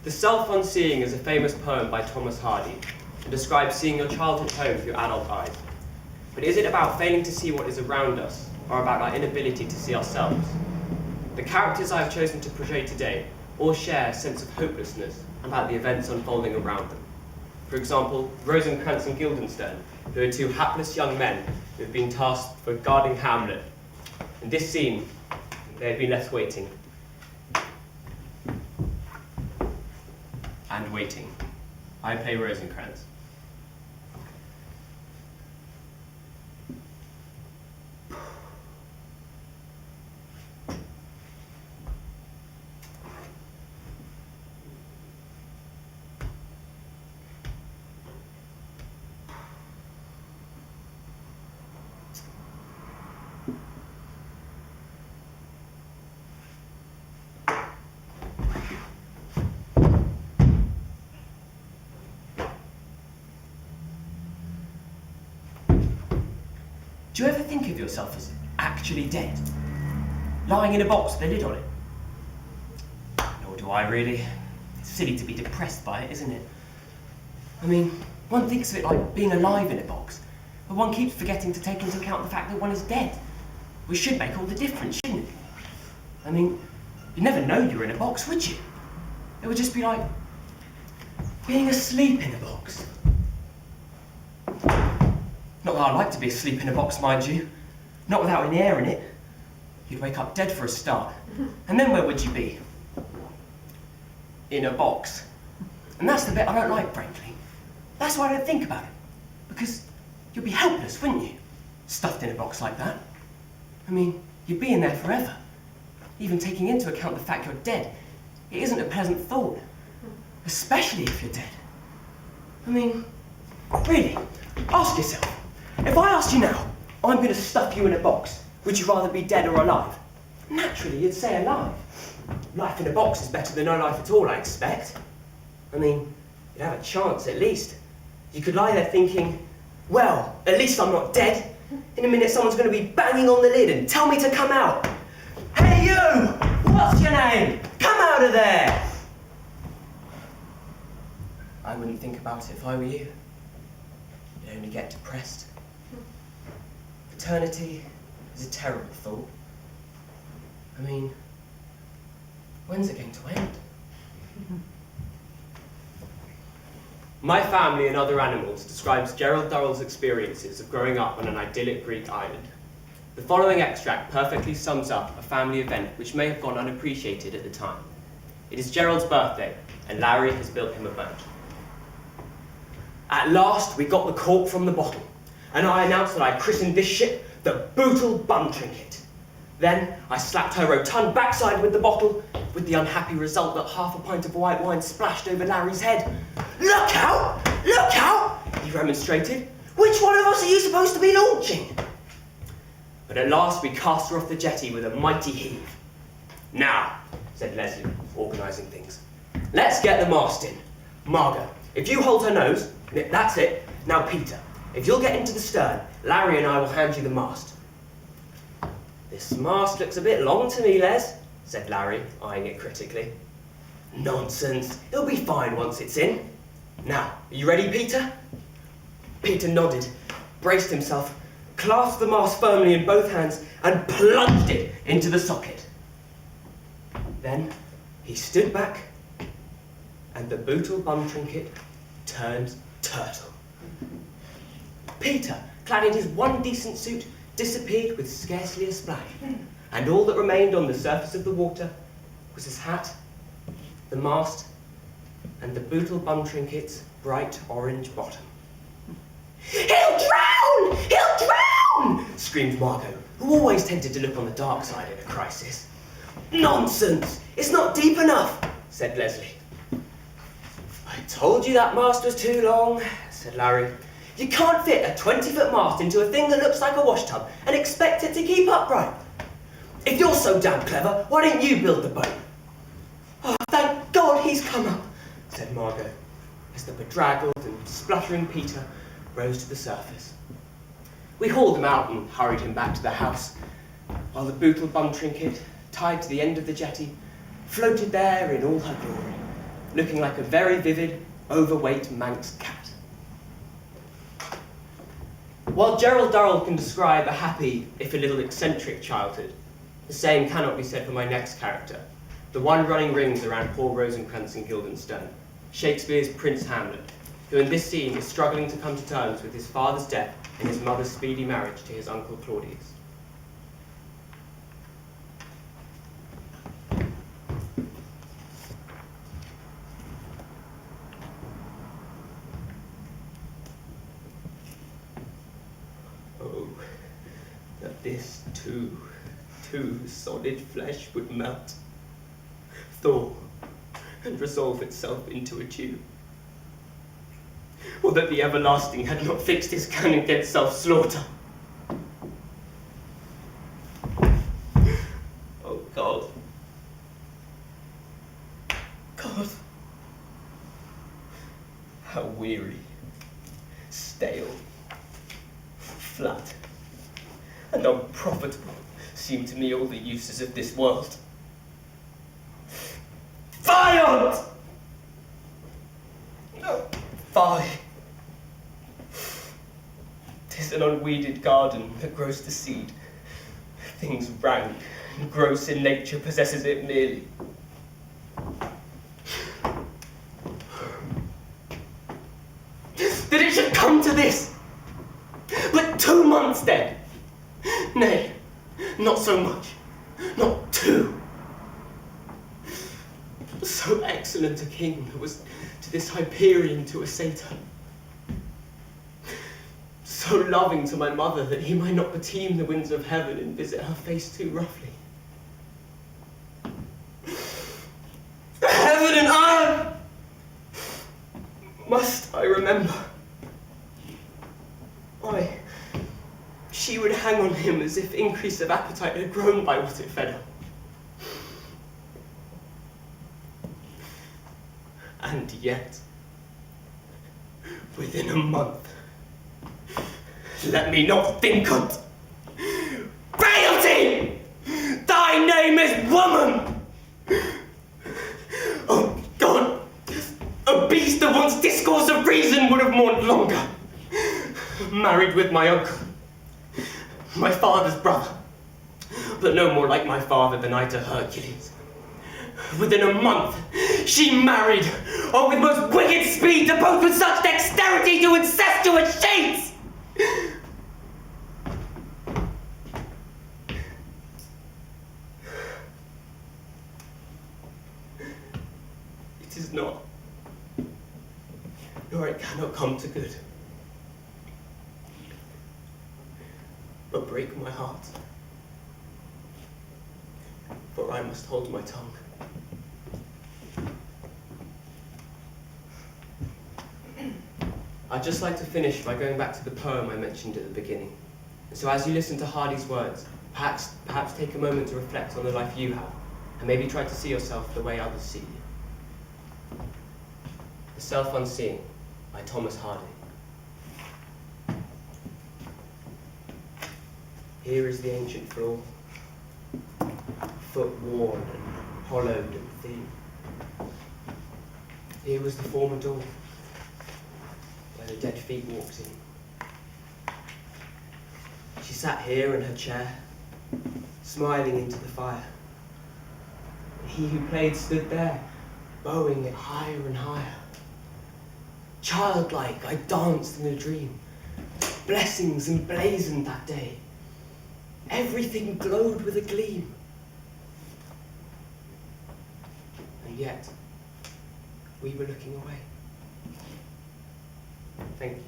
The Self Unseeing is a famous poem by Thomas Hardy and describes seeing your childhood home through adult eyes. But is it about failing to see what is around us, or about our inability to see ourselves? The characters I have chosen to portray today all share a sense of hopelessness about the events unfolding around them. For example, Rosencrantz and Guildenstern, who are two hapless young men who have been tasked for guarding Hamlet. In this scene, they had been left waiting. And waiting. I play Rosencrantz. Do you ever think of yourself as actually dead? Lying in a box with a lid on it? Nor do I really. It's silly to be depressed by it, isn't it? I mean, one thinks of it like being alive in a box, but one keeps forgetting to take into account the fact that one is dead. Which should make all the difference, shouldn't it? I mean, you'd never know you were in a box, would you? It would just be like being asleep in a box. Not that I'd like to be asleep in a box, mind you. Not without any air in it. You'd wake up dead for a start. And then where would you be? In a box. And that's the bit I don't like, frankly. That's why I don't think about it. Because you'd be helpless, wouldn't you? Stuffed in a box like that. I mean, you'd be in there forever. Even taking into account the fact you're dead, it isn't a pleasant thought. Especially if you're dead. I mean, really, ask yourself. If I asked you now, I'm going to stuff you in a box, would you rather be dead or alive? Naturally, you'd say alive. Life in a box is better than no life at all, I expect. I mean, you'd have a chance at least. You could lie there thinking, well, at least I'm not dead. In a minute, someone's going to be banging on the lid and tell me to come out. Hey you! What's your name? Come out of there! I wouldn't think about it if I were you. You'd only get depressed. Eternity is a terrible thought. I mean, when's it going to end? My Family and Other Animals describes Gerald Durrell's experiences of growing up on an idyllic Greek island. The following extract perfectly sums up a family event which may have gone unappreciated at the time. It is Gerald's birthday, and Larry has built him a boat. At last, we got the cork from the bottle, and I announced that I christened this ship the Bootle Bum Trinket. Then I slapped her rotund backside with the bottle, with the unhappy result that half a pint of white wine splashed over Larry's head. Look out! Look out! He remonstrated. Which one of us are you supposed to be launching? But at last we cast her off the jetty with a mighty heave. Now, said Leslie, organising things, let's get the mast in. Margot, if you hold her nose, that's it. Now Peter, if you'll get into the stern, Larry and I will hand you the mast. This mast looks a bit long to me, Les, said Larry, eyeing it critically. Nonsense, it'll be fine once it's in. Now, are you ready, Peter? Peter nodded, braced himself, clasped the mast firmly in both hands, and plunged it into the socket. Then he stood back, and the Bootle Bum Trinket turned turtle. Peter, clad in his one decent suit, disappeared with scarcely a splash, and all that remained on the surface of the water was his hat, the mast, and the Bootle Bum Trinket's bright orange bottom. He'll drown! He'll drown! Screamed Margot, who always tended to look on the dark side in a crisis. Nonsense! It's not deep enough, said Leslie. I told you that mast was too long, said Larry. You can't fit a 20-foot mast into a thing that looks like a washtub and expect it to keep upright. If you're so damn clever, why don't you build the boat? Oh, thank God he's come up, said Margot, as the bedraggled and spluttering Peter rose to the surface. We hauled him out and hurried him back to the house, while the Bootle Bum Trinket, tied to the end of the jetty, floated there in all her glory, looking like a very vivid, overweight Manx cat. While Gerald Durrell can describe a happy, if a little eccentric childhood, the same cannot be said for my next character, the one running rings around Paul Rosencrantz and Guildenstern, Shakespeare's Prince Hamlet, who in this scene is struggling to come to terms with his father's death and his mother's speedy marriage to his uncle Claudius. Oh, that this too solid flesh would melt, thaw, and resolve itself into a dew. Or that the everlasting had not fixed his gun against self-slaughter. Oh God. God. How weary, stale, flat, and unprofitable seem to me all the uses of this world. Fired! Fie! 'Tis an unweeded garden that grows the seed. Things rank and gross in nature possesses it merely. That it should come to this! But 2 months dead! Nay, not so much, not 2. So excellent a king was to this Hyperion to a satyr. So loving to my mother that he might not beteem the winds of heaven and visit her face too roughly. Heaven and iron! Must I remember? Why, she would hang on him as if increase of appetite had grown by what it fed her. And yet, within a month, let me not think on't. Frailty! Thy name is woman! Oh God, a beast that once discourse of reason would have mourned longer. Married with my uncle, my father's brother, but no more like my father than I to Hercules. Within a month, she married, or with most wicked speed, to both with such dexterity to incestuous shades! It is not, nor it cannot come to good, but break my heart, for I must hold my tongue. I'd just like to finish by going back to the poem I mentioned at the beginning. So as you listen to Hardy's words, perhaps take a moment to reflect on the life you have, and maybe try to see yourself the way others see you. The Self Unseeing by Thomas Hardy. Here is the ancient floor, foot worn and hollowed and thin. Here was the former door, where the dead feet walked in. She sat here in her chair, smiling into the fire. And he who played stood there, bowing it higher and higher. Childlike, I danced in a dream. Blessings emblazoned that day. Everything glowed with a gleam. And yet, we were looking away. Thank you.